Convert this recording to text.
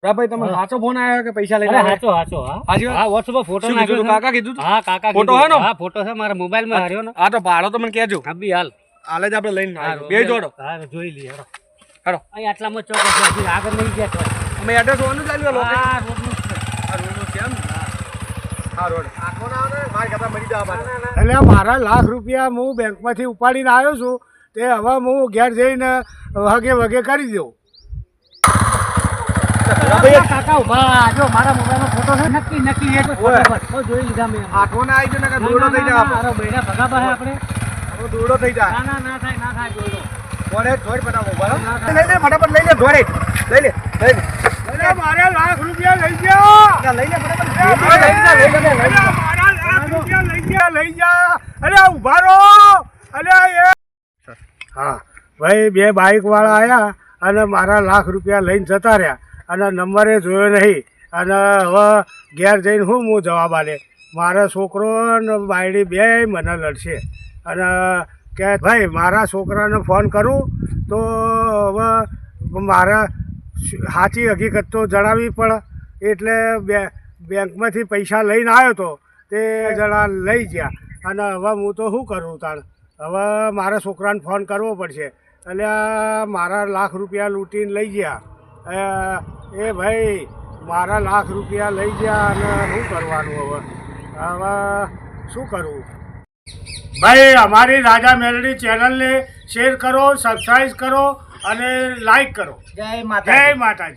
ભાઈ તમે સાચો ફોન આવ્યો કે પૈસા લઈને અરે હાચો હા WhatsApp ફોટો શું નાખ્યો કીધું? છે. કાકા કીધું તું? હા કાકા ફોટો કીધું. હે ને? હા ફોટો છે મારા મોબાઈલ માં હાર્યો ને હા તો ભાડો તો મને કહેજો અભી હાલ હાલે જ આપણે લઈને હા, બે જોડો હા જોઈ લઈએ હેરો હેરો અહીં આટલામાં ચોક છે હજી આગળ નહીં ગયા તો અમે એડ્રેસ ઓનું ચાલ્યું લોકેશન હા રોડનું જ છે. આ રોડનું છે એમ હા રોડ આખો ના આવે ને મારી કરતા મરી જવા પાછા એટલે મારા લાખ રૂપિયા હું બેંકમાંથી ઉપાડીને આવ્યો છું તે હવે હું ઘેર જઈને વગે વગે કરી દઉં. કાકા ઉભા જો મારા મોબાઈલમાં ફોટો છે નક્કી એ તો ઓય. ફોટો પર. જોઈ લીધા મેં આખો ના આવી ગયો ને દોડો થઈ જાય અરે બૈરા ભગાબા હે આપણે આપણો દોડો થઈ જાય ના થાય જોડો ધોડે ધોડ પટાવો બરાબર લઈ લે ફટાફટ લઈ લે ધોડે લઈ લે એટલે મારા લાખ રૂપિયા લઈ ગયા. લઈ લે ફટાફટ મારા લાખ રૂપિયા લઈ જા. અરે ઉભા રહો. અરે એ હા ભાઈ બે બાઇક વાળા આવ્યા અને મારા લાખ રૂપિયા લઈને જતા રહ્યા અને નંબરે જોયો નહીં અને હવે ઘેર જઈને હું જવાબ આલે મારા છોકરો ને બાયડી બે મને લડશે અને કે ભાઈ મારા છોકરાને ફોન કરું તો હવે મારા સાચી હકીકત તો જણાવવી પડે એટલે બેંકમાંથી પૈસા લઈને આવ્યો તો તે જણા લઈ ગયા અને હવે હું તો શું કરું તાણ હવે મારા છોકરાને ફોન કરવો પડશે એટલે આ મારા લાખ રૂપિયા લૂંટીને લઈ ગયા એ ભાઈ મારા લાખ રૂપિયા લઈ ગયા અને શું કરવાનું હવે શું કરવું ભાઈ અમારી રાજા મેલડી ચેનલને શેર કરો સબસ્ક્રાઈબ કરો અને લાઈક કરો. જય જય માતાજી.